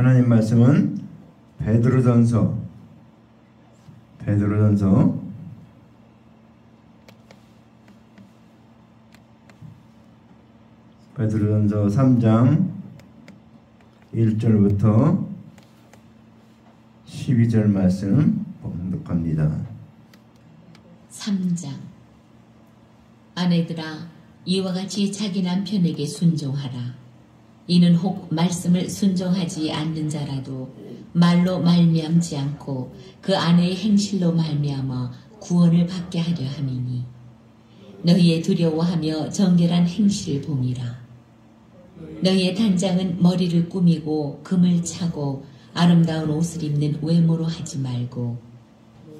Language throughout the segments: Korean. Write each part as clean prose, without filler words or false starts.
하나님 말씀은 베드로전서 3장 1절부터 12절 말씀 봉독합니다. 3장. 아내들아, 이와 같이 자기 남편에게 순종하라. 이는 혹 말씀을 순종하지 않는 자라도 말로 말미암지 않고 그 아내의 행실로 말미암아 구원을 받게 하려 함이니, 너희의 두려워하며 정결한 행실을 봄이라. 너희의 단장은 머리를 꾸미고 금을 차고 아름다운 옷을 입는 외모로 하지 말고,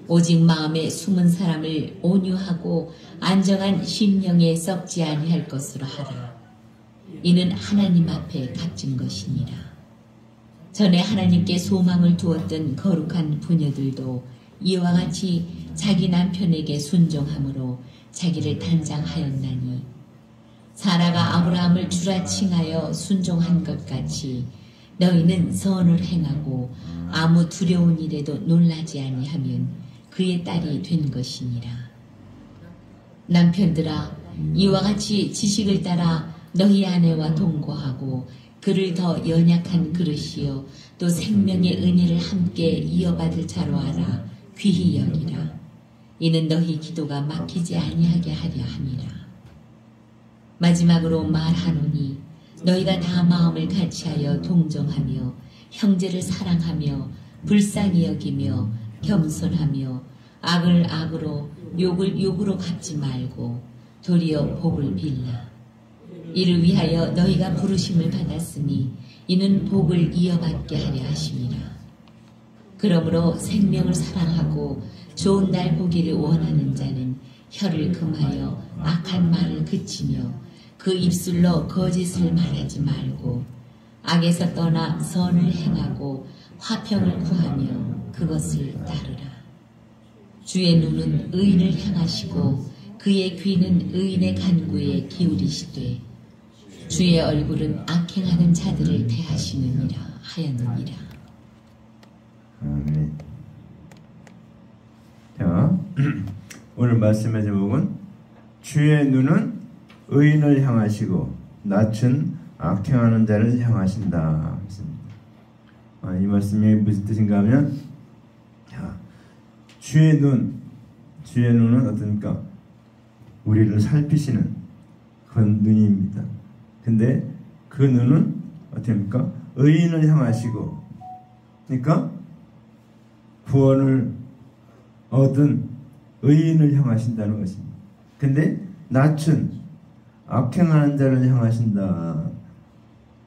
오직 마음에 숨은 사람을 온유하고 안정한 심령에 썩지 아니할 것으로 하라. 이는 하나님 앞에 값진 것이니라. 전에 하나님께 소망을 두었던 거룩한 부녀들도 이와 같이 자기 남편에게 순종함으로 자기를 단장하였나니, 사라가 아브라함을 주라칭하여 순종한 것 같이 너희는 선을 행하고 아무 두려운 일에도 놀라지 아니하면 그의 딸이 된 것이니라. 남편들아, 이와 같이 지식을 따라 너희 아내와 동거하고 그를 더 연약한 그릇이요 또 생명의 은혜를 함께 이어받을 자로 알아 귀히 여기라. 이는 너희 기도가 막히지 아니하게 하려 함이라. 마지막으로 말하노니, 너희가 다 마음을 같이하여 동정하며 형제를 사랑하며 불쌍히 여기며 겸손하며 악을 악으로 욕을 욕으로 갚지 말고 도리어 복을 빌라. 이를 위하여 너희가 부르심을 받았으니 이는 복을 이어받게 하려 하심이라. 그러므로 생명을 사랑하고 좋은 날 보기를 원하는 자는 혀를 금하여 악한 말을 그치며 그 입술로 거짓을 말하지 말고 악에서 떠나 선을 행하고 화평을 구하며 그것을 따르라. 주의 눈은 의인을 향하시고 그의 귀는 의인의 간구에 기울이시되 주의 얼굴은 악행하는 자들을 대하시느니라 하였느니라. 아멘. 자, 오늘 말씀의 제목은 주의 눈은 의인을 향하시고 낯은 악행하는 자를 향하신다. 이 말씀이 무슨 뜻인가 하면, 주의 눈은 어떻습니까? 우리를 살피시는 그런 눈입니다. 근데 그 눈은 어떻습니까? 의인을 향하시고, 그러니까 구원을 얻은 의인을 향하신다는 것입니다. 근데 낯은 악행하는 자를 향하신다.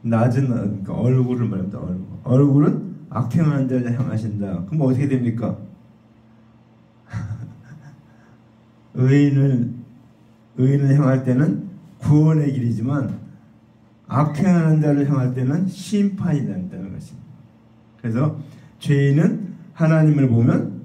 낯은 그러니까 얼굴을 말합니다. 얼굴은 악행하는 자를 향하신다. 그럼 어떻게 됩니까? 의인을 향할 때는 구원의 길이지만 악행하는 자를 향할 때는 심판이 된다는 것입니다. 그래서 죄인은 하나님을 보면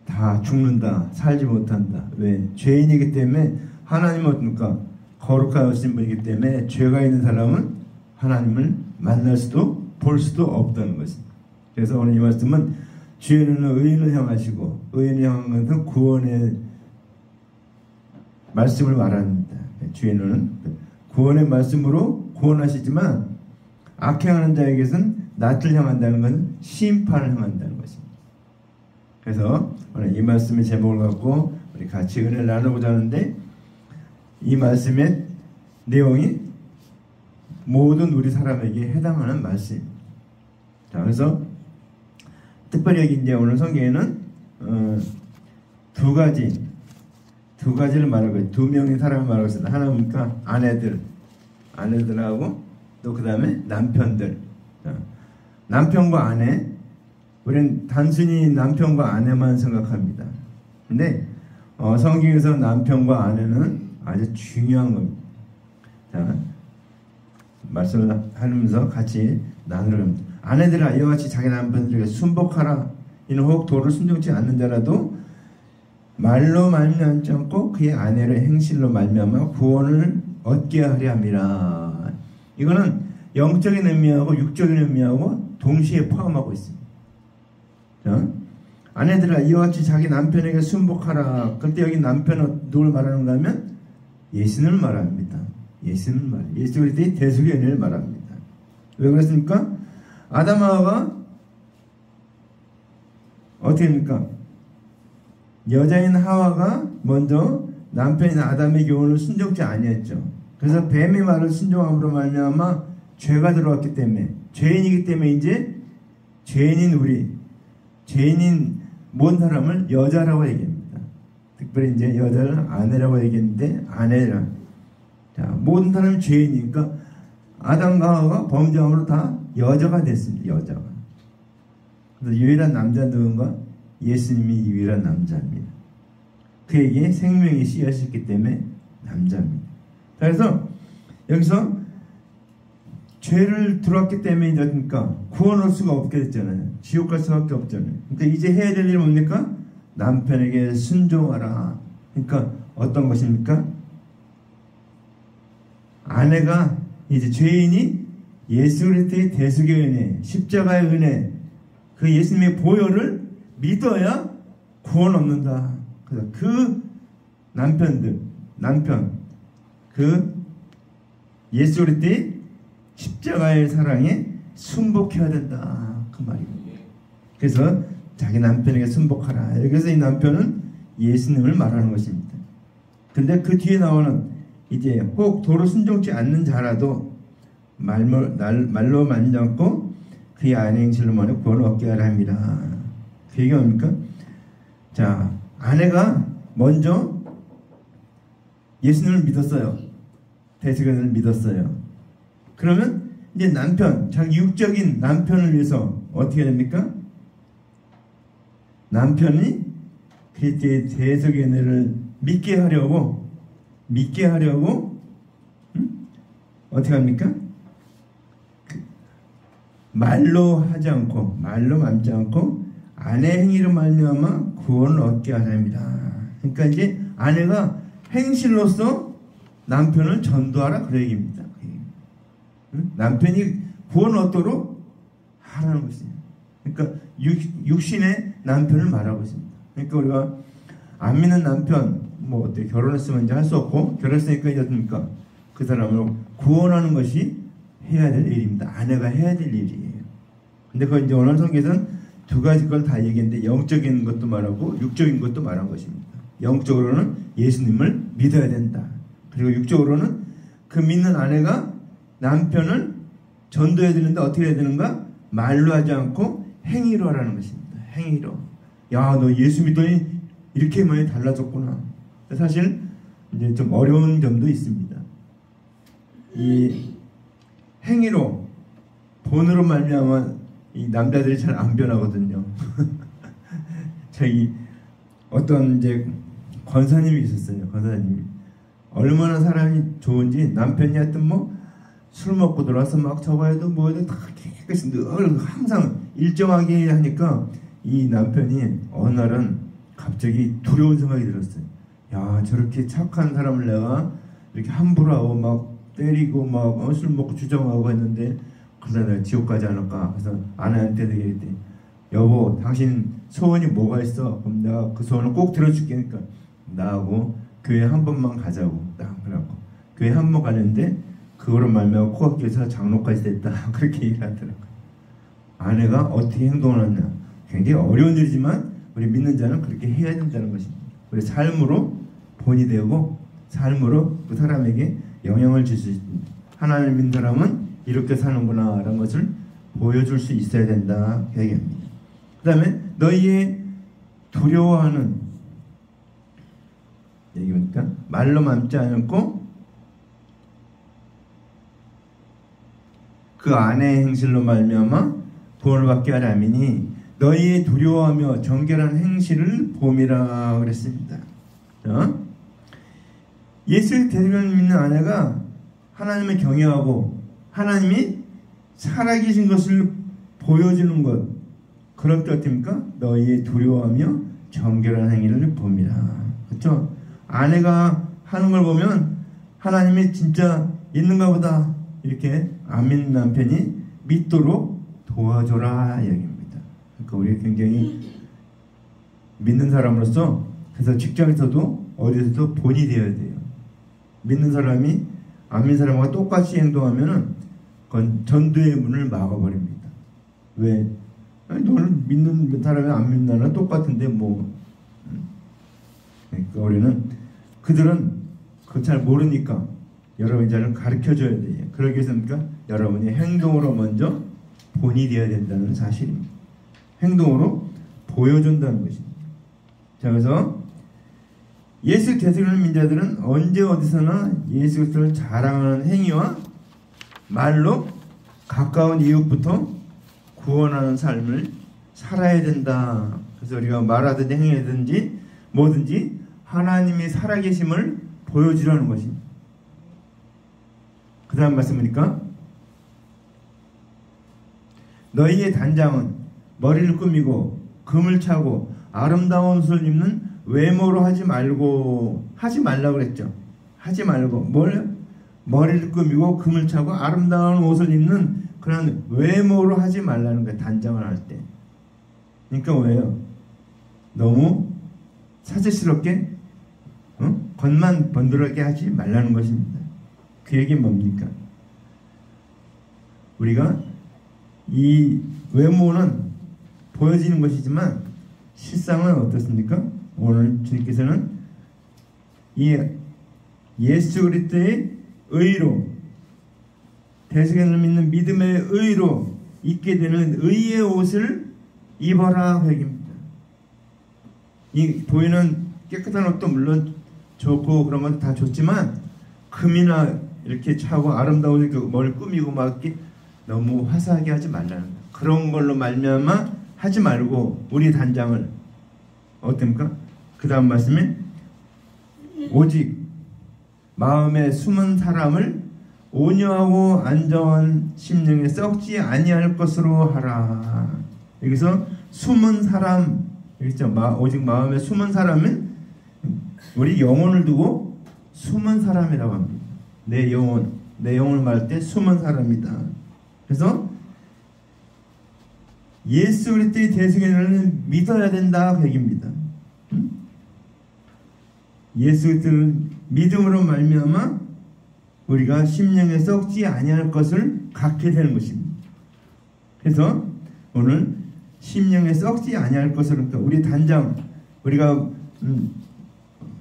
다 죽는다, 살지 못한다. 왜? 죄인이기 때문에 하나님은 어떻습니까? 거룩하신 분이기 때문에 죄가 있는 사람은 하나님을 만날 수도 볼 수도 없다는 것입니다. 그래서 오늘 이 말씀은 주의 눈은 의인을 향하시고, 의인을 향한 것은 구원의 말씀을 말합니다. 주의 눈은 구원의 말씀으로 구원하시지만 악행하는 자에게서는 낯을 향한다는 것은 심판을 향한다는 것입니다. 그래서 오늘 이 말씀의 제목을 갖고 우리 같이 은혜를 나누고자 하는데, 이 말씀의 내용이 모든 우리 사람에게 해당하는 말씀입니다. 자, 그래서 특별히 여기 이제 오늘 성경에는 두 가지를 말하고 있어요. 두 명의 사람을 말하고 있습니다. 하나는 그러니까 아내들하고 또 그 다음에 남편들. 자, 남편과 아내, 우리는 단순히 남편과 아내만 생각합니다. 근데 성경에서 남편과 아내는 아주 중요한 겁니다. 자, 말씀을 하면서 같이 나누랍니다. 아내들아, 이와 같이 자기 남편들에게 순복하라. 이는 혹 도를 순종치 않는 자라도 말로 말미암지 않고 그의 아내를 행실로 말미암아 구원을 얻게 하려 함이라. 이거는 영적인 의미하고 육적인 의미하고 동시에 포함하고 있습니다. 자, 아내들아 이와 같이 자기 남편에게 순복하라. 그때 여기 남편은 누굴 말하는가 하면 예수님을 말합니다. 예수님을 말합니다. 예수 그리스도의 대속의 은혜를 말합니다. 왜 그랬습니까? 아담하와가 어떻게 합니까? 여자인 하와가 먼저 남편인 아담의 교훈을 순종치 아니했죠. 그래서 뱀의 말을 순종함으로 말미암아 죄가 들어왔기 때문에, 죄인이기 때문에 이제 죄인인 우리, 죄인인 모든 사람을 여자라고 얘기합니다. 특별히 이제 여자를 아내라고 얘기했는데, 아내라. 자, 모든 사람이 죄인이니까 아담과 하와가 범죄함으로 다 여자가 됐습니다. 여자가. 그래서 유일한 남자는 누군가? 예수님이 유일한 남자입니다. 그에게 생명이 씨앗이기 때문에 남자입니다. 그래서 여기서 죄를 들어왔기 때문에 이제 그러니까 구원할 수가 없게 됐잖아요. 지옥 갈 수밖에 없잖아요. 그러니까 이제 해야 될 일은 뭡니까? 남편에게 순종하라. 그러니까 어떤 것입니까? 아내가 이제 죄인이 예수 그리스도의 대속의 은혜, 십자가의 은혜, 그 예수님의 보혈을 믿어야 구원 얻는다. 그래서 그 남편, 그 예수 그리스도의 십자가의 사랑에 순복해야 된다. 그 말입니다. 그래서 자기 남편에게 순복하라. 그래서 이 남편은 예수님을 말하는 것입니다. 근데 그 뒤에 나오는 이제 혹 도로 순종치 않는 자라도 말로 만지 않고 그의 아내 행실로만의 구원을 얻게 하라 합니다. 그 얘기가 뭡니까? 자, 아내가 먼저 예수님을 믿었어요. 대속을 믿었어요. 그러면 이제 남편, 자기 육적인 남편을 위해서 어떻게 됩니까? 남편이 그리스도의 대속의 은혜를 믿게 하려고 어떻게 합니까? 말로 하지 않고, 말로 만지 않고 아내 행위로 말미암아 구원을 얻게 하랍니다. 그러니까 이제 아내가 행실로서 남편을 전도하라 그런 얘기입니다. 남편이 구원을 얻도록 하라는 것입니다. 그러니까 육신의 남편을 말하고 있습니다. 그러니까 우리가 안 믿는 남편, 뭐 어때 결혼했으면 이제 할 수 없고, 결혼했으니까 이제 어떻습니까? 그 사람을 구원하는 것이 해야 될 일입니다. 아내가 해야 될 일이에요. 근데 그 이제 오늘 성경에서는 두 가지 걸 다 얘기했는데, 영적인 것도 말하고 육적인 것도 말한 것입니다. 영적으로는 예수님을 믿어야 된다. 그리고 육적으로는 그 믿는 아내가 남편을 전도해야 되는데 어떻게 해야 되는가? 말로 하지 않고 행위로 하라는 것입니다. 행위로. 야, 너 예수 믿더니 이렇게 많이 달라졌구나. 사실 이제 좀 어려운 점도 있습니다. 이 행위로, 돈으로 말미암아 이 남자들이 잘 안 변하거든요. 저기 어떤 이제 권사님이 있었어요. 권사님이 얼마나 사람이 좋은지, 남편이 하여튼 뭐 술 먹고 들어와서 막 저거 해도 뭐 해도 다 깨끗이 늘 항상 일정하게 하니까 이 남편이 어느 날은 갑자기 두려운 생각이 들었어요. 야, 저렇게 착한 사람을 내가 이렇게 함부로 하고 막 때리고 막 술 먹고 주정하고 했는데 그러다 내가 지옥 가지 않을까. 그래서 아내한테 얘기했더니, 여보, 당신 소원이 뭐가 있어? 그럼 내가 그 소원을 꼭 들어줄게. 그러니까 나하고 교회 한 번만 가자고. 딱 그래갖고 교회 한 번 가는데 그거로 말미암아 코앞에서 장로까지 됐다. 그렇게 얘기를 하더라고요. 아내가 어떻게 행동을 하냐. 굉장히 어려운 일이지만 우리 믿는 자는 그렇게 해야 된다는 것입니다. 우리 삶으로 본이 되고 삶으로 그 사람에게 영향을 줄 수 있습니다. 하나님을 믿는 사람은 이렇게 사는구나 라는 것을 보여줄 수 있어야 된다 그 얘기합니다. 그 다음에 너희의 두려워하는 얘기니까 말로 맘지 않고 그 아내의 행실로 말미암아 구원을 받게 하라미니 너희의 두려워하며 정결한 행실을 봄이라 그랬습니다. 예수의 대속을 믿는 아내가 하나님을 경외하고 하나님이 살아계신 것을 보여주는 것, 그럴 때 어떻습니까? 너희의 두려워하며 정결한 행위를 봅니다. 그렇죠? 아내가 하는 걸 보면 하나님이 진짜 있는가 보다 이렇게 안 믿는 남편이 믿도록 도와줘라 이야기입니다. 그러니까 우리 굉장히 믿는 사람으로서 그래서 직장에서도 어디서도 본이 되어야 돼요. 믿는 사람이 안 믿는 사람과 똑같이 행동하면은 그건 전도의 문을 막아버립니다. 왜? 아니, 너는 믿는 사람이 안 믿는 사람은 똑같은데 뭐. 그러니까 우리는 그들은 그거 잘 모르니까 여러분이 잘 가르쳐줘야 돼요. 그러기 위해서니까 여러분이 행동으로 먼저 본이 되어야 된다는 사실입니다. 행동으로 보여준다는 것입니다. 자, 그래서 예수 대속하는 민자들은 언제 어디서나 예수 그리스도를 자랑하는 행위와 말로 가까운 이웃부터 구원하는 삶을 살아야 된다. 그래서 우리가 말하든지 행위하든지 뭐든지 하나님이 살아계심을 보여주라는 것입니다. 그 다음 말씀이니까 너희의 단장은 머리를 꾸미고 금을 차고 아름다운 옷을 입는 외모로 하지 말라고 그랬죠. 하지 말고 머리를 꾸미고 금을 차고 아름다운 옷을 입는 그런 외모로 하지 말라는 거예요. 단장을 할 때. 그러니까 왜요? 너무 사실스럽게 겉만 번들하게 하지 말라는 것입니다. 그 얘기는 뭡니까? 우리가 이 외모는 보여지는 것이지만 실상은 어떻습니까? 오늘 주님께서는 이 예수 그리스도의 의로 대속을 믿는 믿음의 의로 입게 되는 의의 옷을 입어라 얘기입니다. 이 보이는 깨끗한 옷도 물론 좋고 그런 건 다 좋지만 금이나 이렇게 차고 아름다운 머리 꾸미고 막 이렇게 너무 화사하게 하지 말라는 거예요. 그런 걸로 말미암아 하지 말고 우리 단장을 어떻습니까? 그 다음 말씀에 오직 마음에 숨은 사람을 온유하고 안정한 심령에 썩지 아니할 것으로 하라. 여기서 숨은 사람 여기서 오직 마음에 숨은 사람은 우리 영혼을 두고 숨은 사람이라고 합니다. 내 영혼을 말할 때 숨은 사람이다. 그래서 예수 그리스도의 대속에는 믿어야 된다 그 얘기입니다. 예수 그리스도를 믿음으로 말미암아 우리가 심령에 썩지 아니할 것을 갖게 되는 것입니다. 그래서 오늘 심령에 썩지 아니할 것을 그러니까 우리 단장 우리가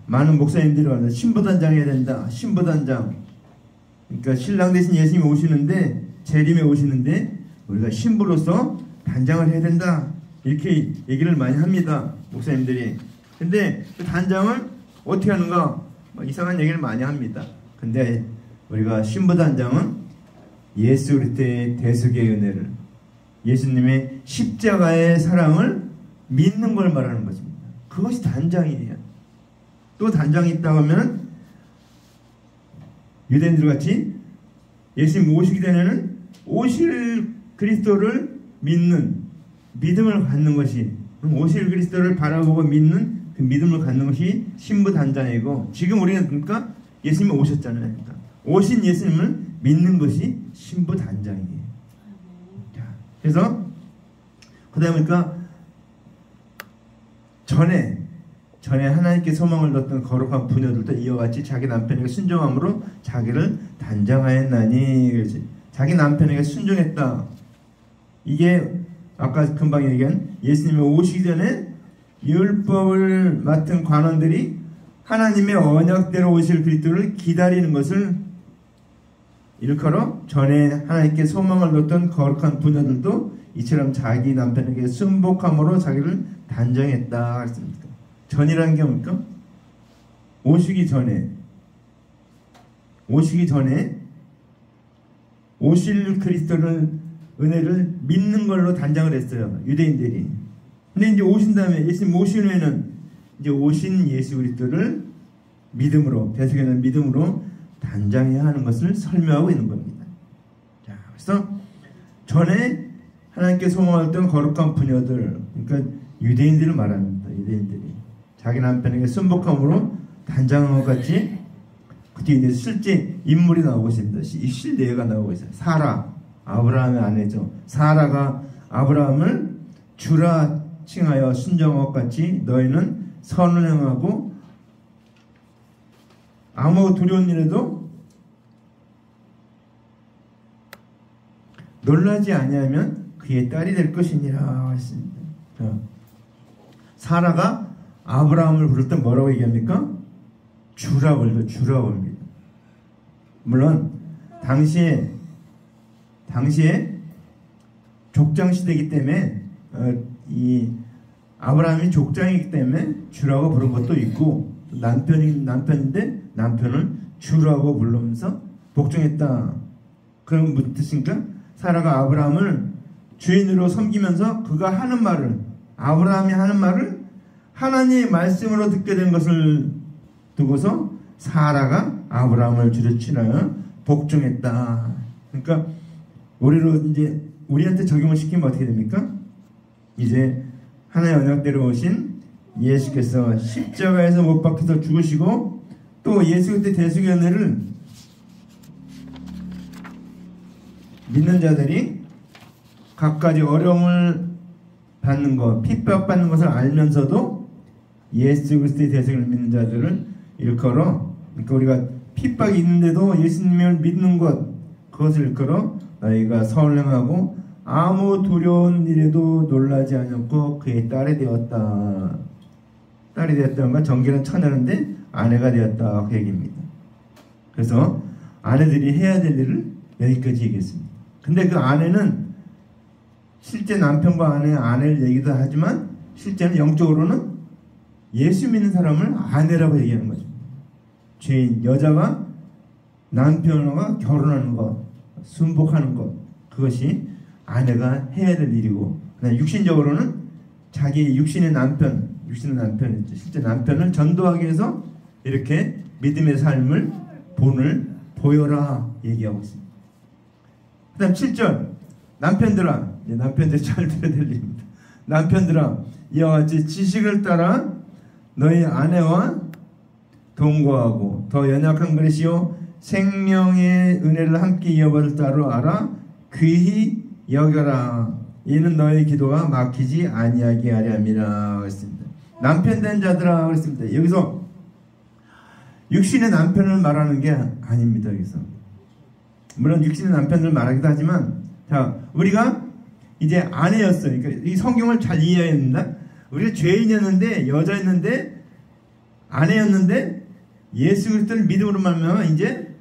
많은 목사님들이 말하는 신부단장 해야 된다. 신부단장 그러니까 신랑 대신 예수님이 오시는데 재림에 오시는데 우리가 신부로서 단장을 해야 된다. 이렇게 얘기를 많이 합니다. 목사님들이. 근데 그 단장을 어떻게 하는가? 이상한 얘기를 많이 합니다. 근데 우리가 신부단장은 예수 그리스도의 대속의 은혜를 예수님의 십자가의 사랑을 믿는 걸 말하는 것입니다. 그것이 단장이에요. 또 단장이 있다고 하면 유대인들 같이 예수님 오시기 전에는 오실 그리스도를 믿는 믿음을 갖는 것이 오실 그리스도를 바라보고 믿는 그 믿음을 갖는 것이 신부 단장이고 지금 우리는 그러니까 예수님이 오셨잖아요. 그러니까 오신 예수님을 믿는 것이 신부 단장이에요. 자, 그래서 그다음에 그러니까 전에 하나님께 소망을 뒀던 거룩한 부녀들도 이와 같이 자기 남편에게 순종함으로 자기를 단장하였나니 그렇지. 자기 남편에게 순종했다. 이게 아까 금방 얘기한 예수님이 오시기 전에 율법을 맡은 관원들이 하나님의 언약대로 오실 그리스도를 기다리는 것을 일컬어 전에 하나님께 소망을 뒀던 거룩한 부녀들도 이처럼 자기 남편에게 순복함으로 자기를 단정했다 했습니다. 전이라는 게 뭡니까? 오시기 전에 오실 그리스도를 은혜를 믿는 걸로 단장을 했어요. 유대인들이. 근데 이제 오신 다음에 예수님 오신 후에는 이제 오신 예수 그리스도를 믿음으로 대속에는 믿음으로 단장해야 하는 것을 설명하고 있는 겁니다. 자, 그래서 전에 하나님께 소망했던 거룩한 부녀들, 그러니까 유대인들을 말합니다. 유대인들이 자기 남편에게 순복함으로 단장한 것 같이 그때 이제 실제 인물이 나오고 있습니다. 이 실내가 나오고 있어요. 사라 아브라함의 아내죠. 사라가 아브라함을 주라 칭하여 순종한 것 같이 너희는 선을 행하고 아무 두려운 일에도 놀라지 아니하면 그의 딸이 될 것이니라 했습니다. 사라가 아브라함을 부를 때 뭐라고 얘기합니까? 주라고 불러요. 주라고 합니다. 물론 당시에 족장 시대이기 때문에 이 아브라함이 족장이기 때문에 주라고 부른 것도 있고, 남편인데 남편을 주라고 부르면서 복종했다. 그럼 무슨 뜻인가? 사라가 아브라함을 주인으로 섬기면서 그가 하는 말을, 아브라함이 하는 말을 하나님의 말씀으로 듣게 된 것을 두고서 사라가 아브라함을 주로 칭하여 복종했다. 그러니까 우리한테 적용을 시키면 어떻게 됩니까? 이제 하나의 언약대로 오신 예수께서 십자가에서 못 박혀서 죽으시고 또 예수 그리스도의 대속의 은혜를 믿는 자들이 갖가지 어려움을 받는 것, 핍박받는 것을 알면서도 예수 그리스도의 대속을 믿는 자들을 일컬어, 그러니까 우리가 핍박이 있는데도 예수님을 믿는 것, 그것을 일컬어 너희가 선행하고 아무 두려운 일에도 놀라지 않았고 그의 딸이 되었다. 딸이 되었다는 건 정결한 처녀인데 아내가 되었다, 그 얘기입니다. 그래서 아내들이 해야 될 일을 여기까지 얘기했습니다. 근데 그 아내는 실제 남편과 아내를 얘기도 하지만 실제는 영적으로는 예수 믿는 사람을 아내라고 얘기하는 거죠. 죄인, 여자가 남편과 결혼하는 것, 순복하는 것, 그것이 아내가 해야 될 일이고, 그다음 육신적으로는 자기 육신의 남편이죠. 실제 남편을 전도하기 위해서 이렇게 믿음의 삶을 본을 보여라 얘기하고 있습니다. 그 다음 7절, 남편들아, 남편들이 잘 들어야 될 일입니다. 남편들아, 이와 같이 지식을 따라 너희 아내와 동거하고 더 연약한 그릇이요 생명의 은혜를 함께 이어받을 자로 알아 귀히 여겨라. 이는 너희 기도가 막히지 아니하게 하려 함이라 그랬습니다. 남편 된 자들아 그랬습니다. 여기서 육신의 남편을 말하는 게 아닙니다. 여기서 물론 육신의 남편을 말하기도 하지만, 자, 우리가 이제 아내였어요. 그러니까 이 성경을 잘 이해해야 된다. 우리가 죄인이었는데, 여자였는데, 아내였는데 예수 그리스도를 믿음으로 말미암아 이제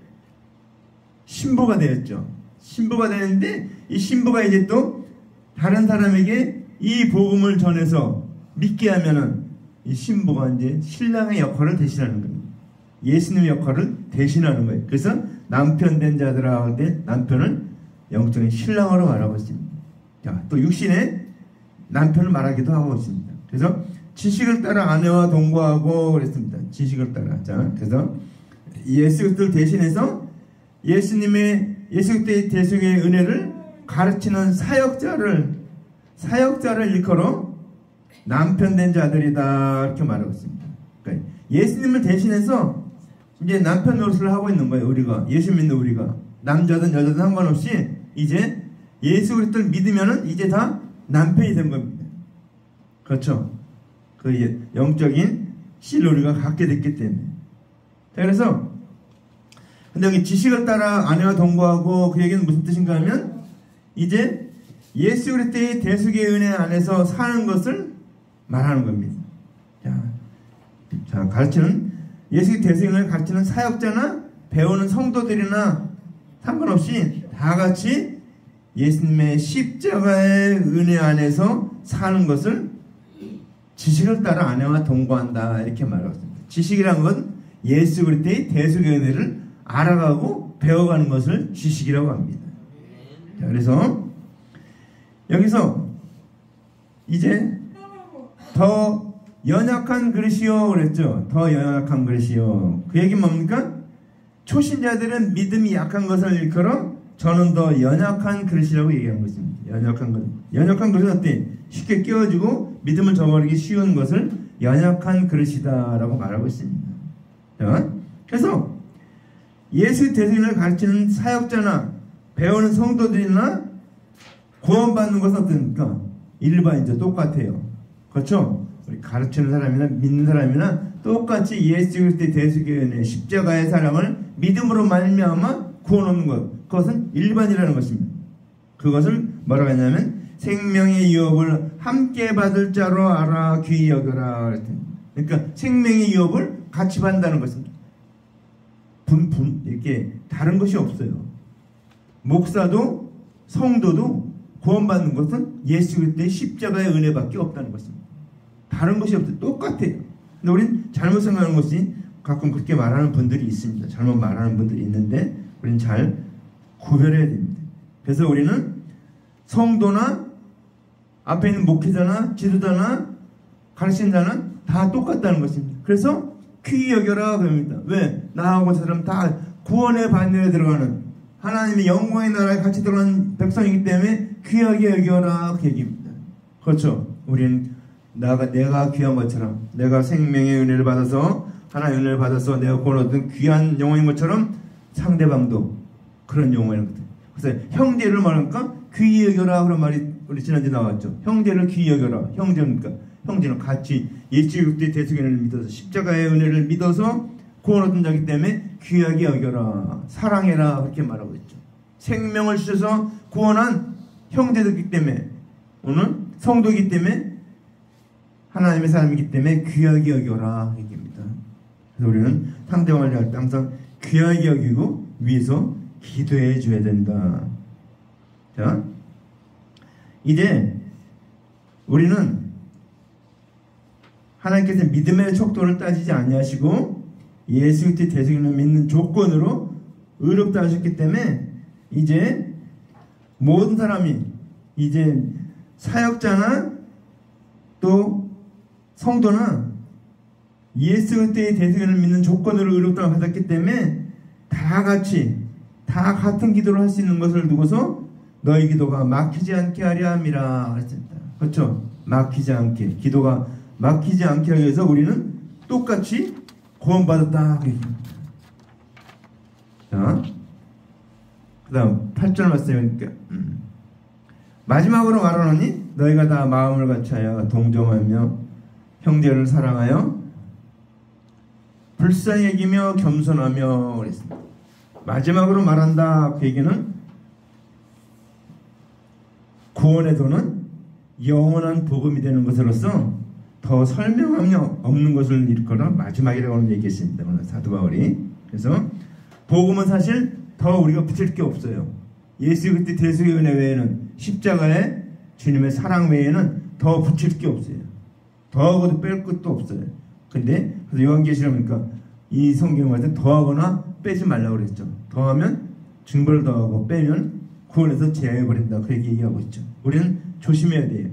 신부가 되었죠. 신부가 되는데 이 신부가 이제 또 다른 사람에게 이 복음을 전해서 믿게 하면은 이 신부가 이제 신랑의 역할을 대신하는 겁니다. 예수님의 역할을 대신하는 거예요. 그래서 남편 된 자들아 할 때 남편을 영적인 신랑으로 말하고 있습니다. 자, 또 육신의 남편을 말하기도 하고 있습니다. 그래서 지식을 따라 아내와 동거하고 그랬습니다. 지식을 따라. 자, 그래서 예수 그리스도를 대신해서 예수 그리스도의 대속의 은혜를 가르치는 사역자를 일컬어 남편 된 자들이다 이렇게 말하고 있습니다. 그러니까 예수님을 대신해서 이제 남편 노릇을 하고 있는 거예요. 우리가 예수 믿는 우리가 남자든 여자든 상관없이 이제 예수 그리스도를 믿으면은 이제 다 남편이 된 겁니다. 그렇죠? 그 영적인 씨를 우리가 갖게 됐기 때문에. 자, 그래서 근데 여기 지식을 따라 아내와 동거하고 그 얘기는 무슨 뜻인가 하면 이제 예수 그리스도의 대속의 은혜 안에서 사는 것을 말하는 겁니다. 자, 가르치는 예수의 대속의 은혜를 가르치는 사역자나 배우는 성도들이나 상관없이 다 같이 예수님의 십자가의 은혜 안에서 사는 것을 지식을 따라 아내와 동거한다 이렇게 말하고 있습니다. 지식이란 건 예수 그리스도의 대속의 은혜를 알아가고 배워가는 것을 지식이라고 합니다. 자, 그래서 여기서 이제 더 연약한 그릇이요 그랬죠. 더 연약한 그릇이요. 그 얘기는 뭡니까? 초신자들은 믿음이 약한 것을 일컬어 저는 더 연약한 그릇이라고 얘기한 것입니다. 연약한 것. 연약한 그릇은 어때? 쉽게 끼워지고 믿음을 저버리기 쉬운 것을 연약한 그릇이다라고 말하고 있습니다. 자, 그래서 예수 대속을 가르치는 사역자나 배우는 성도들이나 구원받는 것은 어떻습니까? 일반이죠. 똑같아요. 그렇죠? 우리 가르치는 사람이나 믿는 사람이나 똑같이 예수 그리스도의 대속의 십자가의 사랑을 믿음으로 말미암아 구원 얻는 것. 그것은 일반이라는 것입니다. 그것을 뭐라고 했냐면 생명의 유업을 함께 받을 자로 알아 귀히 여겨라 그랬더니. 그러니까 생명의 유업을 같이 받는다는 것입니다. 이렇게 다른 것이 없어요. 목사도 성도도 구원받는 것은 예수 그리스도의 십자가의 은혜밖에 없다는 것입니다. 다른 것이 없어요. 똑같아요. 근데 우린 잘못 생각하는 것이 가끔 그렇게 말하는 분들이 있습니다. 잘못 말하는 분들이 있는데 우리는 잘 구별해야 됩니다. 그래서 우리는 성도나 앞에 있는 목회자나 지도자나 가르치는 자는 다 똑같다는 것입니다. 그래서 귀히 여겨라 그럽니다. 왜? 나하고 저 사람 다 구원의 반열에 들어가는 하나님의 영광의 나라에 같이 들어가는 백성이기 때문에 귀하게 여겨라 그 얘기입니다. 그렇죠? 우리는 내가 귀한 것처럼 내가 생명의 은혜를 받아서 하나의 은혜를 받아서 내가 구원 얻은 귀한 영혼인 것처럼 상대방도 그런 영혼인 것 같아요. 그래서 형제를 말하니까 귀히 여겨라 그런 말이 우리 지난주에 나왔죠. 형제를 귀히 여겨라. 형제는 같이 예수 그리스도의 대속의 은혜를 믿어서 십자가의 은혜를 믿어서 구원 얻은 자이기 때문에 귀하게 여겨라. 사랑해라. 그렇게 말하고 있죠. 생명을 주셔서 구원한 형제들이기 때문에 오늘 성도이기 때문에 하나님의 사람이기 때문에 귀하게 여겨라 얘기입니다. 그래서 우리는 상대방을 할 때 항상 귀하게 여기고 위에서 기도해 줘야 된다. 자, 이제 우리는 하나님께서 믿음의 척도를 따지지 아니하시고 예수 그리스도의 대속을 믿는 조건으로 의롭다 하셨기 때문에 이제 모든 사람이 이제 사역자나 또 성도나 예수 그리스도의 대속을 믿는 조건으로 의롭다 받았기 때문에 다 같이 다 같은 기도를 할 수 있는 것을 두고서 너희 기도가 막히지 않게 하려 함이라 그랬습니다. 그렇죠? 막히지 않게 기도가 막히지 않게 하기 위해서 우리는 똑같이 구원받았다 그 얘기입니다. 자, 그 다음 8절 말씀이니까 마지막으로 말하노니 너희가 다 마음을 같이하여 동정하며 형제를 사랑하여 불쌍히 여기며 겸손하며 그랬습니다. 마지막으로 말한다 그 얘기는 구원의 도는 영원한 복음이 되는 것으로서 더 설명함이 없는 것을 일컬어 마지막이라고 하는 얘기했습니다. 오늘 사도 바울이. 그래서 복음은 사실 더 우리가 붙일 게 없어요. 예수 그리스도 대속의 은혜 외에는 십자가의 주님의 사랑 외에는 더 붙일 게 없어요. 더하고도 뺄 것도 없어요. 근데 그래서 요한계시록 보니까 이 성경을 할 때 더하거나 빼지 말라고 그랬죠. 더하면 증거를 더하고 빼면 구원에서 제외해버린다. 그 얘기하고 있죠. 우리는 조심해야 돼요.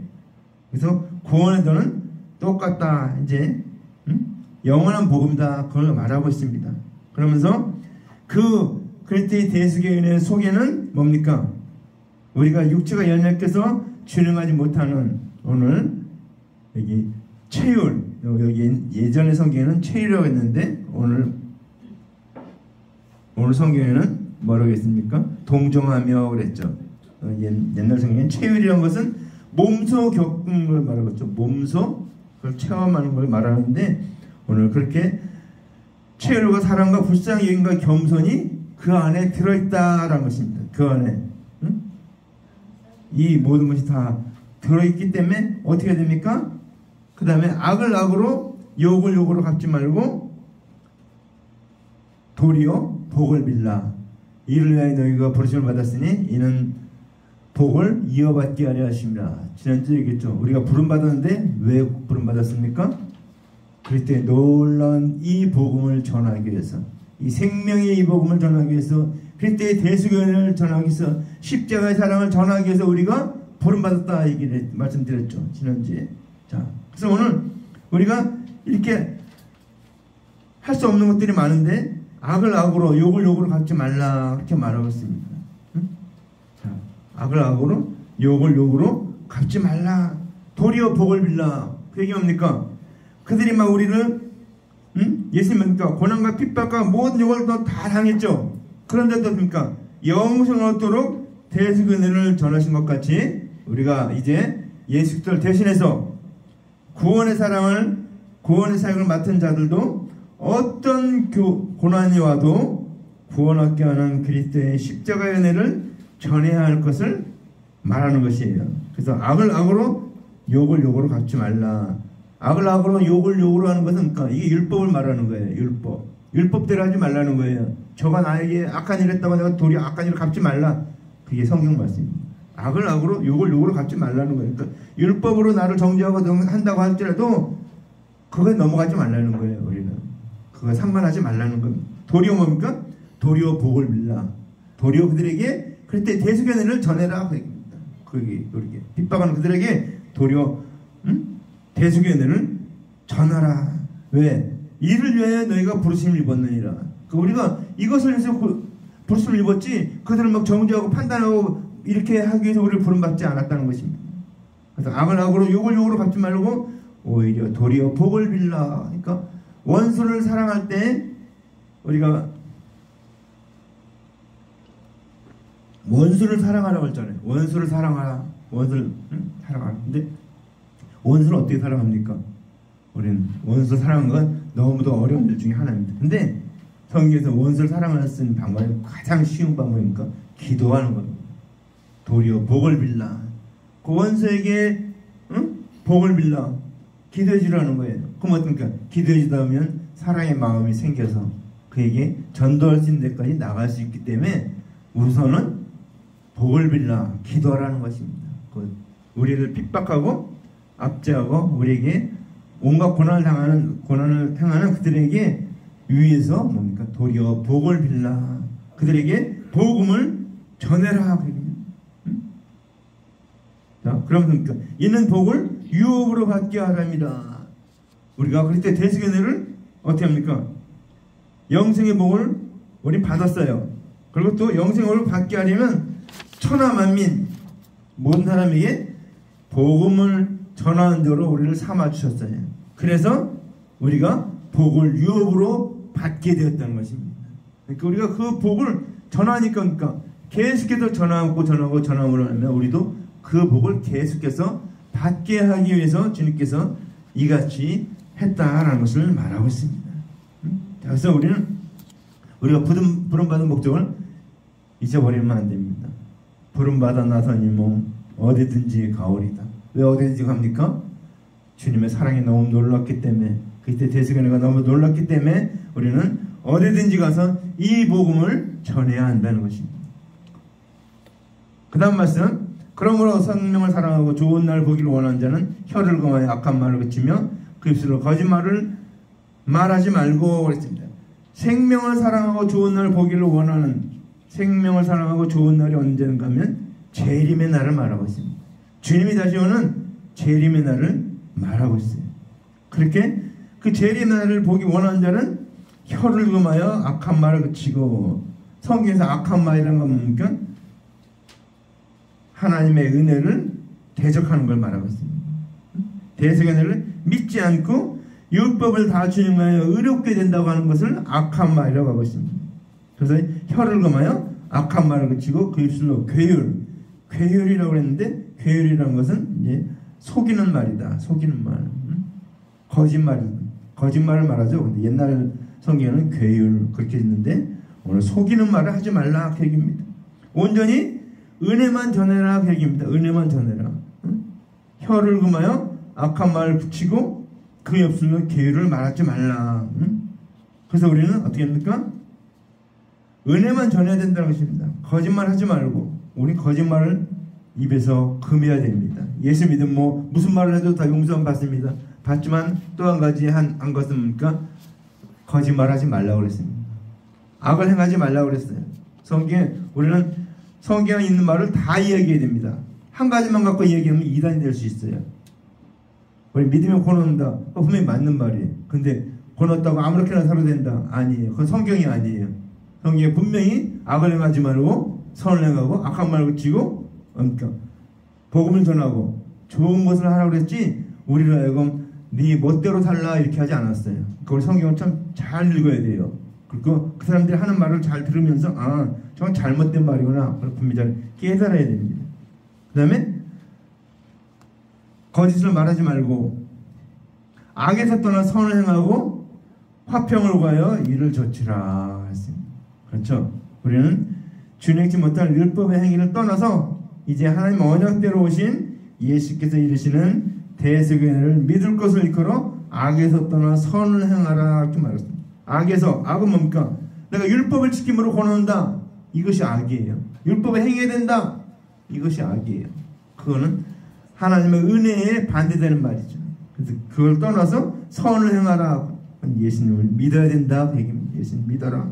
그래서 구원의 도는 똑같다. 이제 영원한 복음이다. 그걸 말하고 있습니다. 그러면서 그 그리스도의 대속의 은혜 속에는 뭡니까? 우리가 육체가 연약해서 준행하지 못하는 오늘 여기 체율 여기 예전의 성경에는 체율이라고 했는데 오늘 성경에는 뭐라고 했습니까? 동정하며 그랬죠. 옛날 성경에는 체율이라는 것은 몸소 겪은 걸 말하고 있죠. 몸소 그걸 체험하는 걸 말하는데 오늘 그렇게 체율과 사랑과 불쌍히 여김과 겸손이 그 안에 들어있다라는 것입니다. 그 안에 이 모든 것이 다 들어있기 때문에 어떻게 됩니까? 그 다음에 악을 악으로 욕을 욕으로 갚지 말고 도리어 복을 빌라. 이를 위하여 너희가 부르심을 받았으니 이는 복을 이어받게 하려 하십니다. 지난주에 얘기했죠. 우리가 부름받았는데 왜 부름받았습니까? 그때 놀라운 이 복음을 전하기 위해서 이 생명의 이 복음을 전하기 위해서 그때의 대속의 은혜를 전하기 위해서 십자가의 사랑을 전하기 위해서 우리가 부름받았다 얘기를 말씀드렸죠. 지난주에. 자, 그래서 오늘 우리가 이렇게 할 수 없는 것들이 많은데 악을 악으로 욕을 욕으로 갚지 말라 그렇게 말하고 있습니다. 응? 자, 악을 악으로 욕을 욕으로 갚지 말라. 도리어 복을 빌라. 그 얘기 뭡니까? 그들이 막 우리를 예수님 믿으니까 고난과 핍박과 모든 욕을 다 당했죠. 그런데도 뭡니까? 영생을 얻도록 대속의 은혜를 전하신 것 같이 우리가 이제 예수 그리스도를 대신해서 구원의 사역을 맡은 자들도 어떤 고난이 와도 구원 얻게 하는 그리스도의 십자가의 은혜를 전해야 할 것을 말하는 것이에요. 그래서 악을 악으로 욕을 욕으로 갚지 말라. 악을 악으로 욕을 욕으로 하는 것은 그러니까 이게 율법을 말하는 거예요. 율법대로 하지 말라는 거예요. 저가 나에게 악한 일을 했다고 내가 도리어 악한 일을 갚지 말라. 그게 성경 말씀입니다. 악을 악으로 욕을 욕으로 갚지 말라는 거예요. 그러니까 율법으로 나를 정죄하고 한다고 할지라도 그거에 넘어가지 말라는 거예요. 우리는 그거 상관하지 말라는 겁니다. 도리어 뭡니까? 도리어 복을 빌라. 도리어 그들에게 그럴 때 대속의 은혜를 전해라. 그게 우리에게 핍박하는 그들에게 도리어 대속의 은혜를 전하라. 왜? 이를 위하여 너희가 부르심을 입었느니라. 우리가 이것을 위해서 부르심을 입었지 그들을 막 정죄하고 판단하고 이렇게 하기 위해서 우리를 부름받지 않았다는 것입니다. 그래서 악을 악으로 욕을 욕으로 갚지 말고 오히려 도리어 복을 빌라. 그러니까 원수를 사랑할 때 우리가 원수를 사랑하라고 했잖아요. 원수를 사랑하라. 원수를 사랑하라. 근데 원수를 어떻게 사랑합니까? 우리는 원수 사랑하는 건 너무도 어려운 일 중에 하나입니다. 근데 성경에서 원수를 사랑할 수 있는 방법이 가장 쉬운 방법이니까 기도하는 겁니다. 도리어 복을 빌라. 그 원수에게 복을 빌라. 기도해 주라는 거예요. 그럼 어떻습니까? 기도해 주다 보면 사랑의 마음이 생겨서 그에게 전도할 수 있는 데까지 나갈 수 있기 때문에 우선은 복을 빌라. 기도하라는 것입니다. 우리를 핍박하고 압제하고 우리에게 온갖 고난을 행하는 그들에게 위에서 뭡니까? 도리어 복을 빌라. 그들에게 복음을 전해라. 자, 그럼 뭡니까? 이는 복을 유업으로 받게 하랍니다. 우리가 그럴 때 대속의 은혜를 어떻게 합니까? 영생의 복을 우리 받았어요. 그리고 또 영생의 복을 받게 하려면 천하만민 모든 사람에게 복음을 전하는 대로 우리를 삼아 주셨어요. 그래서 우리가 복을 유업으로 받게 되었다는 것입니다. 그러니까 우리가 그 복을 전하니까 그러니까 계속해서 전하고 하면 우리도 그 복을 계속해서 받게 하기 위해서 주님께서 이같이 했다라는 것을 말하고 있습니다. 그래서 우리가 부름받은 목적을 잊어버리면 안 됩니다. 부름받아 나서니 몸 어디든지 가오리다. 왜 어디든지 갑니까? 주님의 사랑이 너무 놀랍기 때문에 그때 대속의 은혜가 너무 놀랍기 때문에 우리는 어디든지 가서 이 복음을 전해야 한다는 것입니다. 그 다음 말씀 그러므로 생명을 사랑하고 좋은 날 보기를 원하는 자는 혀를 금하여 악한 말을 그치며 그 입술로 거짓말을 말하지 말고 그랬습니다. 생명을 사랑하고 좋은 날 보기를 원하는 생명을 사랑하고 좋은 날이 언젠가 하면 재림의 날을 말하고 있습니다. 주님이 다시 오는 재림의 날을 말하고 있어요. 그렇게 그 재림의 날을 보기 원하는 자는 혀를 금하여 악한 말을 그치고 성경에서 악한 말이라는 건 뭡니까? 하나님의 은혜를 대적하는 걸 말하고 있습니다. 대적의 은혜를 믿지 않고 율법을 다 준행하여 의롭게 된다고 하는 것을 악한 말이라고 하고 있습니다. 그래서 혀를 금하여 악한 말을 그치고 그 입술로 괴율이라고 했는데 괴율이라는 것은 이제 속이는 말이다. 속이는 말. 거짓말을 말하죠. 근데 옛날 성경에는 괴율 그렇게 했는데 오늘 속이는 말을 하지 말라 그 얘기입니다. 온전히 은혜만 전해라 그 얘기입니다. 은혜만 전해라. 혀를 금하여 악한 말을 붙이고 그 입술로 괴율을 말하지 말라. 그래서 우리는 어떻게 합니까? 은혜만 전해야 된다는 것입니다. 거짓말 하지 말고 우리 거짓말을 입에서 금해야 됩니다. 예수 믿음 무슨 말을 해도 다 용서는 받습니다. 받지만 또 한 가지 한 것은 뭡니까? 거짓말하지 말라고 그랬습니다. 악을 행하지 말라고 그랬어요. 우리는 성경에 있는 말을 다 이야기해야 됩니다. 한 가지만 갖고 이야기하면 이단이 될 수 있어요. 우리 믿으면 권한다. 분명히 맞는 말이에요. 근데 권했다고 아무렇게나 살아도 된다. 아니에요. 그건 성경이 아니에요. 성경에 분명히 악을 행하지 말고 선을 행하고 악한 말을 그치고 그러니까 복음을 전하고 좋은 것을 하라고 그랬지 우리로 하여금 네 멋대로 살라 이렇게 하지 않았어요. 그걸 성경을 참 잘 읽어야 돼요. 그리고 그 사람들이 하는 말을 잘 들으면서 저건 잘못된 말이구나. 그걸 분명히 깨달아야 됩니다. 그 다음에 거짓을 말하지 말고 악에서 떠나 선을 행하고 화평을 구하여 이를 좇으라 했습니다. 그렇죠? 우리는 준행치 못할 율법의 행위를 떠나서 이제 하나님 언약대로 오신 예수께서 이르시는 대속의 은혜를 믿을 것을 일컬어 악에서 떠나 선을 행하라 이렇게 말했습니다. 악은 뭡니까? 내가 율법을 지킴으로 권한다. 이것이 악이에요. 율법에 행해야 된다. 이것이 악이에요. 그거는 하나님의 은혜에 반대되는 말이죠. 그래서 그걸 떠나서 선을 행하라. 예수님을 믿어야 된다. 예수님 믿어라.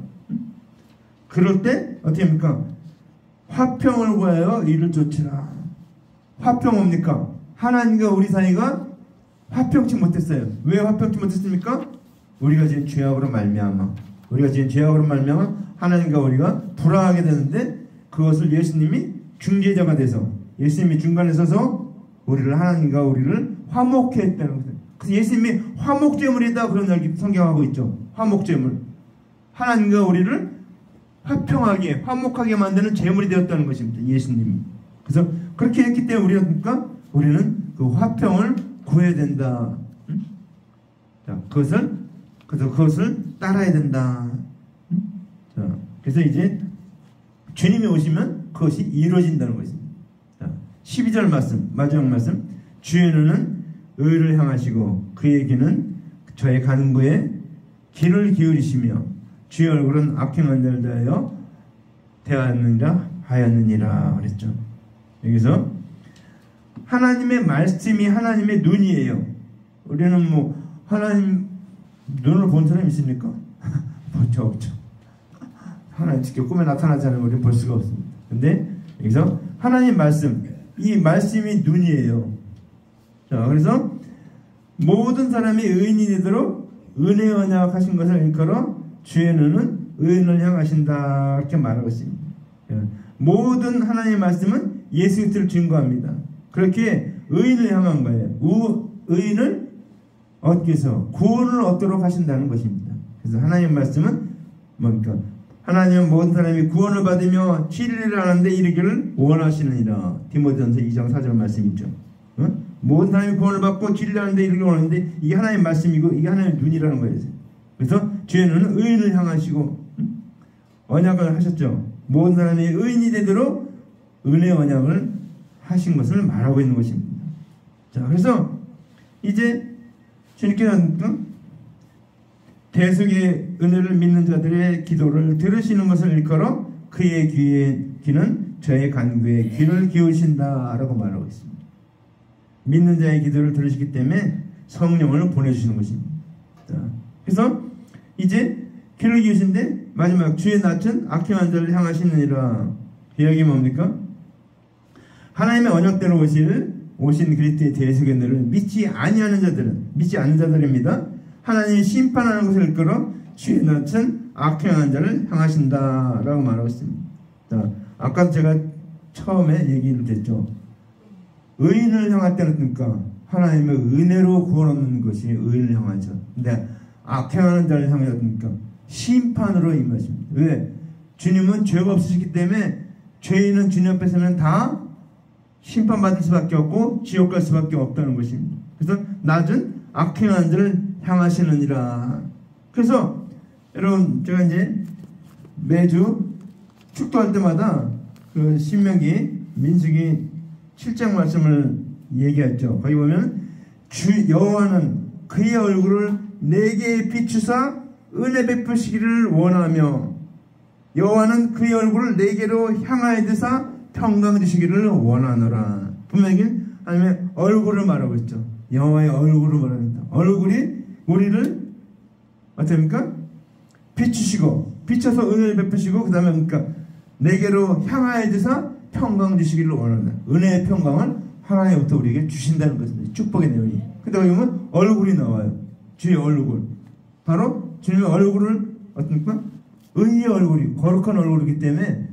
그럴 때 어떻게 합니까? 화평을 구하여 이를 좇으라. 화평 뭡니까? 하나님과 우리 사이가 화평치 못했어요. 왜 화평치 못했습니까? 우리가 지은 죄악으로 말미암아 하나님과 우리가 불화하게 되는데 그것을 예수님이 중재자가 돼서 예수님이 중간에 서서 하나님과 우리를 화목케 했다는 거죠. 그래서 예수님이 화목제물이다 그런 이야기 성경하고 있죠. 화목제물. 하나님과 우리를 화목하게 만드는 제물이 되었다는 것입니다. 예수님이. 그래서 그렇게 했기 때문에 우리는 그 화평을 구해야 된다. 자, 그것을 따라야 된다. 자, 그래서 이제 주님이 오시면 그것이 이루어진다는 것입니다. 자, 12절 말씀, 마지막 말씀. 주의 눈은 의를 향하시고 그의 귀는 저의 가는 곳에 귀를 기울이시며 주의 얼굴은 악행한 자를 대하여 하였느니라 그랬죠. 여기서 하나님의 말씀이 하나님의 눈이에요. 우리는 하나님 눈을 본 사람이 있습니까? 없죠. 하나님 직접 꿈에 나타나지 않으면 우리는 볼 수가 없습니다. 근데 여기서 하나님 말씀, 이 말씀이 눈이에요. 자, 그래서 모든 사람이 의인이 되도록 은혜 언약 하신 것을 일컬어 주의 눈은 의인을 향하신다 이렇게 말하고 있습니다. 모든 하나님의 말씀은 예수 그리스도를 증거합니다. 그렇게 의인을 향한 거예요. 의인을 얻기 위해서 구원을 얻도록 하신다는 것입니다. 그래서 하나님의 말씀은 뭡니까? 하나님은 모든 사람이 구원을 받으며 진리를 아는데 이르기를 원하시느니라. 디모데전서 2장 4절 말씀이죠. 모든 사람이 구원을 받고 진리를 아는데 이르기를 원하는데 이게 하나님의 말씀이고 이게 하나님의 눈이라는 거예요. 그래서 주의 눈은 의인을 향하시고 언약을 하셨죠. 모든 사람이 의인이 되도록 은혜 언약을 하신 것을 말하고 있는 것입니다. 자, 그래서 이제 주님께서 대속의 은혜를 믿는 자들의 기도를 들으시는 것을 일컬어 그의 귀는 저의 간구에 귀를 기울이신다라고 말하고 있습니다. 믿는 자의 기도를 들으시기 때문에 성령을 보내주시는 것입니다. 자, 그래서 이제 귀를 기울이신데 마지막 주의 낯은 악행한 자를 향하시느니라. 여기 뭡니까? 하나님의 언약대로 오신 그리스도의 대속의 은혜를 믿지 않는 자들입니다. 하나님이 심판하는 것을 이끌어 주의 낯은 악행한 자를 향하신다라고 말하고 있습니다. 자, 아까 제가 처음에 얘기를 했죠. 의인을 향할 때는 뭡니까? 하나님의 은혜로 구원 얻는 것이 의인을 향하죠. 근데 악행하는 자를 향하니까 심판으로 임하십니다. 왜? 주님은 죄가 없으시기 때문에 죄인은 주님 앞에서는 다 심판받을 수밖에 없고 지옥 갈 수밖에 없다는 것입니다. 그래서 낯은 악행한 자를 향하시느니라. 그래서 여러분 제가 이제 매주 축도할 때마다 그 신명기 민수기 7장 말씀을 얘기했죠. 거기 보면 주 여호와는 그의 얼굴을 내게 비추사 은혜 베푸시기를 원하며 여호와는 그의 얼굴을 내게로 향하여 드사 평강 주시기를 원하노라. 분명히 하나님의 얼굴을 말하고 있죠. 여호와의 얼굴을 말합니다. 얼굴이 우리를 어떻습니까? 비추시고 비춰서 은혜를 베푸시고 그 다음에 뭡니까? 내게로 향하여 드사 평강 주시기를 원한다. 은혜의 평강을 하나님부터 우리에게 주신다는 것입니다. 축복의 내용이. 근데 여기 보면 얼굴이 나와요. 주의 얼굴. 바로 주님의 얼굴을 어떻습니까? 의의 얼굴이 거룩한 얼굴이기 때문에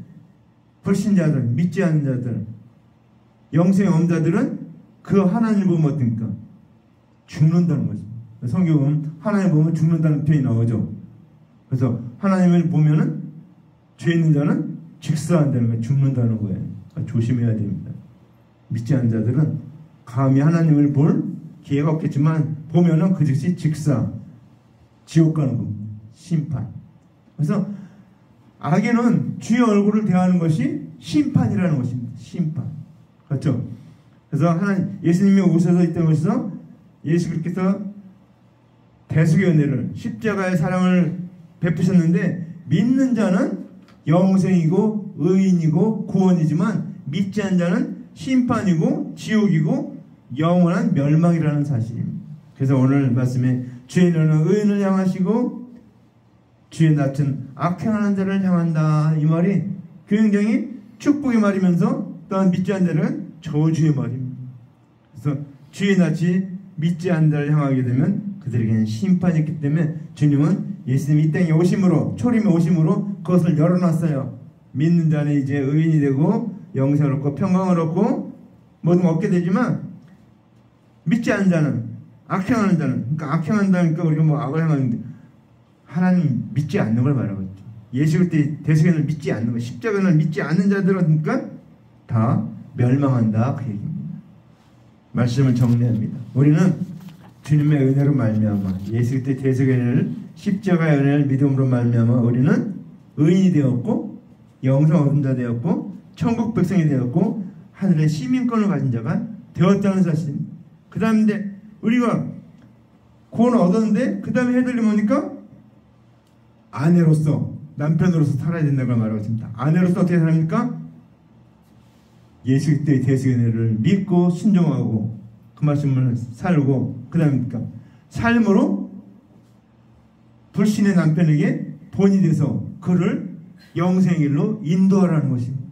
불신자들, 믿지 않는 자들, 영생의 엄자들은 그 하나님을 보면 어떻습니까? 죽는다는 거죠. 성경 보면 하나님을 보면 죽는다는 표현이 나오죠. 그래서 하나님을 보면은 죄 있는 자는 직사한다는 거예요. 죽는다는 거예요. 그러니까 조심해야 됩니다. 믿지 않는 자들은 감히 하나님을 볼 기회가 없겠지만 보면은 그 즉시 직사, 지옥 가는 겁니다. 심판. 그래서 악에는 주의 얼굴을 대하는 것이 심판이라는 것입니다. 심판. 그렇죠? 그래서 하나님, 예수님이 오셔서 있던 곳에서 예수 그리스도께서 대속의 은혜를, 십자가의 사랑을 베푸셨는데, 믿는 자는 영생이고 의인이고 구원이지만 믿지 않는 자는 심판이고 지옥이고 영원한 멸망이라는 사실입니다. 그래서 오늘 말씀에 주의 눈은 의인을 향하시고 주의 낯은 악행하는 자를 향한다. 이 말이 굉장히 축복의 말이면서 또한 믿지 않는 자는 저주의 말입니다. 그래서 주의 낯이 믿지 않는 자를 향하게 되면 그들에게는 심판이 있기 때문에 주님은 예수님이 이 땅에 오심으로, 초림에 오심으로 그것을 열어놨어요. 믿는 자는 이제 의인이 되고 영생을 얻고 평강을 얻고 모든 걸 얻게 되지만, 믿지 않는 자는, 악행하는 자는, 그러니까 악행한다니까 우리가 뭐 악을 행하는데 하나님 믿지 않는 걸 말하고 있죠. 예수 그리스도의 대속연을 믿지 않는 것, 십자가를 믿지 않는 자들은 그러니까 다 멸망한다, 그 얘기입니다. 말씀을 정리합니다. 우리는 주님의 은혜로 말미암아 예수 그리스도의 대속연을, 십자가의 은혜를 믿음으로 말미암아 우리는 의인이 되었고 영생 얻은 자 되었고 천국 백성이 되었고 하늘의 시민권을 가진 자가 되었다는 사실입니다. 그 다음에 우리가 구원을 얻었는데 그 다음에 해야 될 일이 뭡니까? 아내로서, 남편으로서 살아야 된다고 말하고 있습니다. 아내로서 어떻게 살합니까? 예수 그리스도의 대속의 은혜를 믿고 순종하고 그 말씀을 살고, 그 다음에 삶으로 불신의 남편에게 본이 돼서 그를 영생의 길로 인도하라는 것입니다.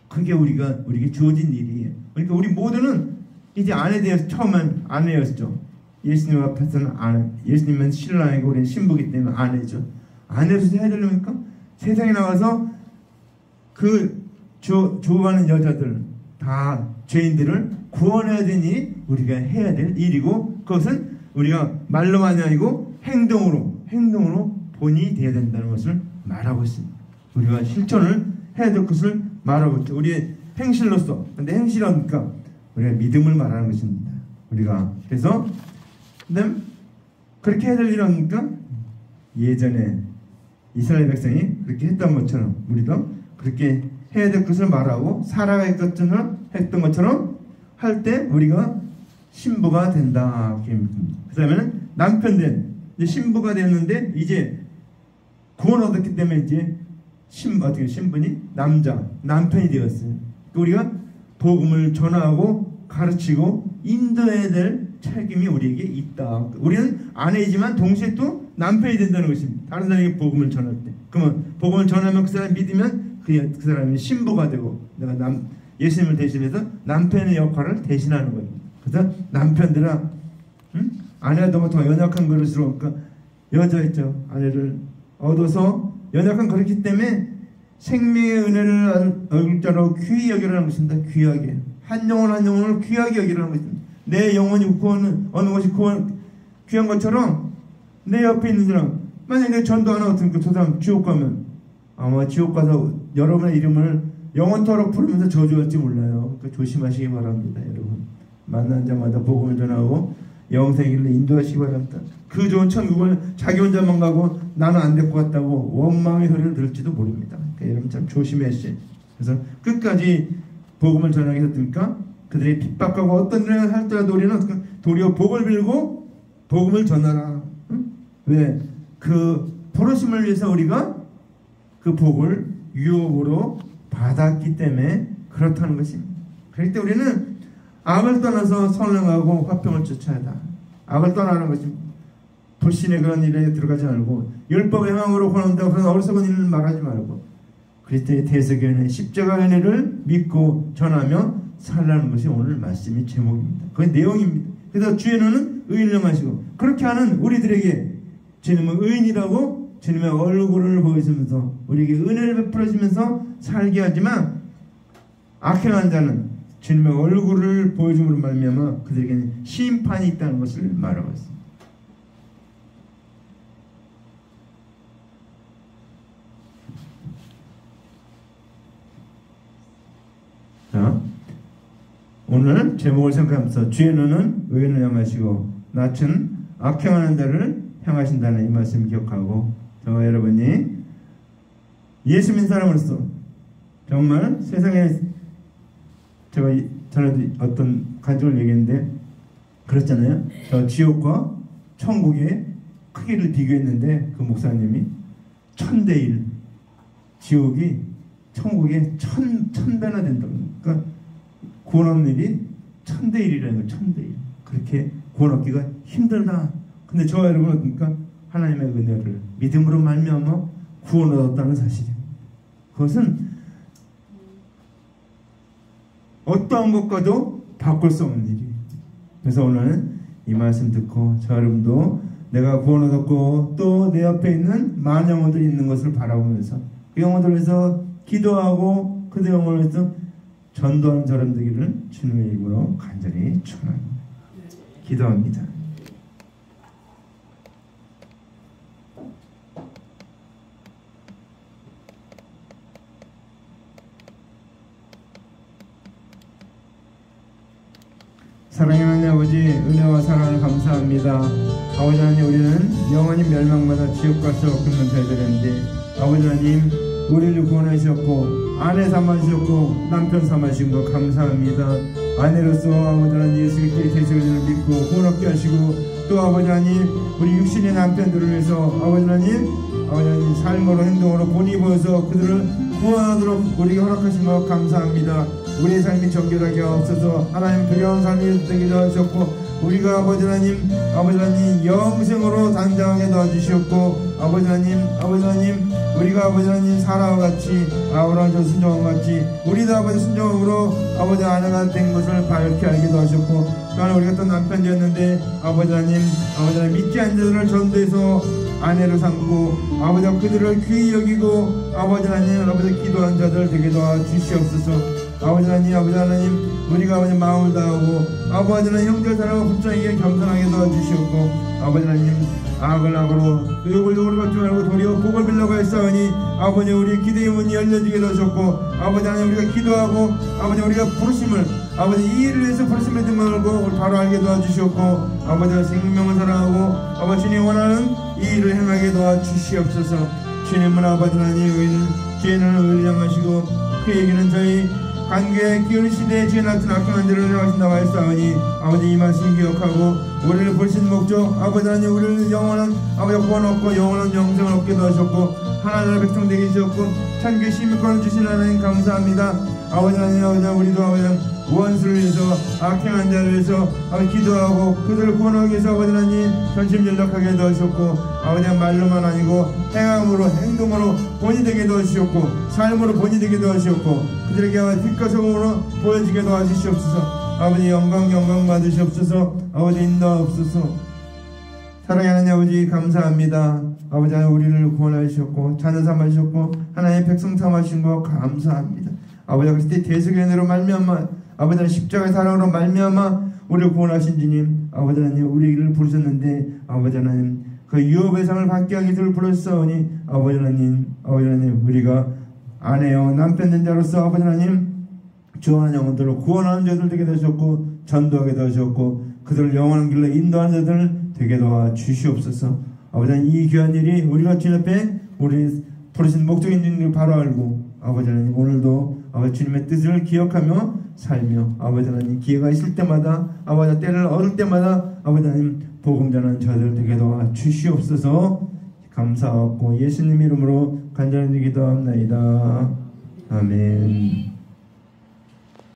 그게 우리에게 주어진 일이에요. 그러니까 우리 모두는 이제 아내에 대해서 처음엔 아내였죠. 예수님 앞에서는 아내, 예수님은 신랑이고 우리는 신부이기 때문에 아내죠. 아내로서 해야 되려니까 세상에 나가서 그 좋아하는 여자들, 다 죄인들을 구원해야 되니 우리가 해야 될 일이고, 그것은 우리가 말로만이 아니고 행동으로 본이 되어야 된다는 것을 말하고 있습니다. 우리가 실천을 해야 될 것을 말하고 있죠. 우리의 행실로서. 근데 행실이니까 우리가 믿음을 말하는 것입니다. 우리가 그래서 그렇게 해야 될 일이니까 예전에 이스라엘 백성이 그렇게 했던 것처럼 우리도 그렇게 해야 될 것을 말하고 살아가 했던 것처럼 할 때 우리가 신부가 된다. 그 다음에는 남편 이제 신부가 됐는데 이제 구원 얻었기 때문에 이제 신분이 남편이 되었어요. 우리가 복음을 전하고 가르치고 인도해야 될 책임이 우리에게 있다. 우리는 아내이지만 동시에 또 남편이 된다는 것입니다. 다른 사람에게 복음을 전할 때. 그러면 복음을 전하면 그 사람이 믿으면 그 사람이 신부가 되고 내가 예수님을 대신해서 남편의 역할을 대신하는 거예요. 그래서 남편들아, 아내가 너무 더 연약한 그릇으로, 그러니까 여자 있죠. 아내를 얻어서 연약한 그렇기 때문에 생명의 은혜를 얼굴자로 귀히 여기라는 것입니다. 귀하게. 한 영혼을 귀하게 여기라는 것입니다. 내 영혼이 구원은 어느 것이 귀한 것처럼 내 옆에 있는 사람, 만약에 내 전도 하나 어떻습니까? 저 사람 지옥 가면 아마 지옥 가서 여러분의 이름을 영원토록 부르면서 저주할지 몰라요. 그러니까 조심하시기 바랍니다. 여러분, 만난 자마다 복음을 전하고 영생길로 인도하시기 바랍니다. 그 좋은 천국을 자기 혼자만 가고 나는 안 될 것 같다고 원망의 소리를 들을지도 모릅니다. 그러니까 여러분 참 조심하시죠. 그래서 끝까지 복음을 전하게 했으니까 그들이 핍박하고 어떤 일을 할지라도 우리는 도리어 복을 빌고 복음을 전하라. 응? 왜? 그 부르심을 위해서 우리가 그 복을 유혹으로 받았기 때문에 그렇다는 것입니다. 그렇기 때문에 우리는 악을 떠나서 선행하고 화평을 쫓아야 한다. 악을 떠나는 것입니다. 불신의 그런 일에 들어가지 말고 율법의 행함으로 권한다고 그런 어리석은 일을 말하지 말고 그리스도의 대속의 은혜, 십자가의 은혜를 믿고 전하며 살라는 것이 오늘 말씀의 제목입니다. 그게 내용입니다. 그래서 주의 눈은 의인을 향하시고, 그렇게 하는 우리들에게 주님은 의인이라고 주님의 얼굴을 보여주면서 우리에게 은혜를 베풀어 주면서 살게 하지만, 악행한 자는 주님의 얼굴을 보여줌으로 말미암아 그들에게는 심판이 있다는 것을 말하고 있습니다. 오늘 제목을 생각하면서 죄는 의인을 향하시고 낯은 악행하는 자를 향하신다는 이 말씀 기억하고 저와 여러분이 예수 믿는 사람으로서 정말 세상에 제가 전에도 어떤 간증을 얘기했는데 그렇잖아요. 저 지옥과 천국의 크기를 비교했는데 그 목사님이 1000대1 지옥이 천국에 1000배나 된다고. 그러니까 구원 일이 1000대1이라는 거예요. 1000대1 그렇게 구원 얻기가 힘들다. 근데 저와 여러분은 어떻습니까? 하나님의 은혜를 믿음으로 말미암아 구원 얻었다는 사실이에요. 그것은 어떠한 것과도 바꿀 수 없는 일이에요. 그래서 오늘 이 말씀 듣고 저 여러분도 내가 구원 얻었고 또 내 옆에 있는 많은 영혼들이 있는 것을 바라보면서 그 영혼들을 위해서 기도하고 그들 영혼을 위해서 전도하는 사람 되기를 주님의 이름으로 간절히 축원합니다. 기도합니다. 사랑의 하나님 아버지 은혜와 사랑을 감사합니다. 아버지 하나님 우리는 영원히 멸망마다 지옥 갈 수 없는 자들인데 아버지 하나님 우리를 구원하셨고 아내 삼아주셨고 남편 삼아주신 것 감사합니다. 아내로서 아버지 하나님 예수 그리스도의 대속을 믿고 구원 얻게 하시고 또 아버지 하나님 우리 육신의 남편들을 위해서 아버지 하나님 삶으로 행동으로 본이 보여서 그들을 구원하도록 우리에게 허락하신 것 감사합니다. 우리의 삶이 정결하게 하옵소서. 하나님 두려운 삶이 되게 하셨고 우리가 아버지 하나님 영생으로 단장하게 도와주시옵고 아버지 하나님 우리가 아버지 하나님 사라와 같이 아브라함 순종한 같이 우리도 아버지 순종으로 아버지 아내가 된 것을 밝게 알게 도와주셨고 또한 우리가 또 남편 되었는데 아버지 하나님 믿지 않는 자들을 전도해서 아내를 삼고 아버지 그들을 귀히 여기고 아버지 하나님 기도한 자들 되게 도와주시옵소서. 아버지 하나님 우리가 아버지 마음을 다하고 아버지 하나님 형제 사랑과 불쌍하게 겸손하게 도와주시옵고 아버지 하나님 악을 악으로 욕을 욕으로 받지 말고 도리어 복을 빌려고 했사오니 아버지 우리 기도의 문이 열려지게 도와주셨고 아버지 하나님 우리가 기도하고 아버지 우리가 부르심을 아버지 이 일을 위해서 부르심을 듣지 말고 바로 알게 도와주시옵고 아버지가 생명을 사랑하고 아버지 주님 원하는 이 일을 행하게 도와주시옵소서. 주님은 아버지 하나님 죄인을 의를 향하시고 그에게는 저희 관계의 기울인 시대에 죄 같은 악행한 자를 향하신다고 했사오니 아버지 이 말씀 기억하고 우리를 부르신 목적 아버지 하나님 우리를 영원한 아버지 구원 얻고 영원한 영생을 얻게 도와주셨고 하나님의 백성 되게 해주셨고 참교의 시민권을 주신 하나님 감사합니다. 아버지 하나님 우리도 아버지 원수를 위해서 악행한 자를 위해서 아버지 기도하고 그들을 구원하기 위해서 아버지 하나님 전심전력하게 도와주셨고 아버지 말로만 아니고 행함으로 행동으로 본이 되게 도와주셨고 삶으로 본이 되게 도와주셨고 그들에게 빛과 소금으로 보여지게 도와주시옵소서. 아버지 영광 받으시옵소서. 아버지 인도하옵소서. 사랑의 하나님 아버지 감사합니다. 아버지 하나님 우리를 구원하셨고 자녀 삼아주셨고 하나님의 백성 삼아주신 것 감사합니다. 아버지 그리스도의 대속의 은혜로 말미암아 아버지 하나님 십자가의 사랑으로 말미암아 우리를 구원하신 주님 아버지 하나님 우리를 부르셨는데 아버지 하나님 그 유업의 상을 받게 하기 위해서 부르셨사오니 아버지 하나님 우리가 아내요 남편 된 자로서 아버지 하나님 주어하는 영혼들로 구원하는 자들 되게 되셨고 전도하게 되셨고 그들을 영원한 길로 인도하는 자들 되게 도와주시옵소서. 아버지 하나님 이 귀한 일이 우리가 주님 앞에 우리 부르신 목적인 줄을 바로 알고 아버지 하나님 오늘도 아버지 주님의 뜻을 기억하며 살며 아버지 하나님 기회가 있을 때마다 아버지 때를 얻을 때마다 아버지 하나님 복음 전하는 자들 되게 도와주시옵소서. 감사하고 예수님 이름으로 간절히 기도합나이다. 아멘.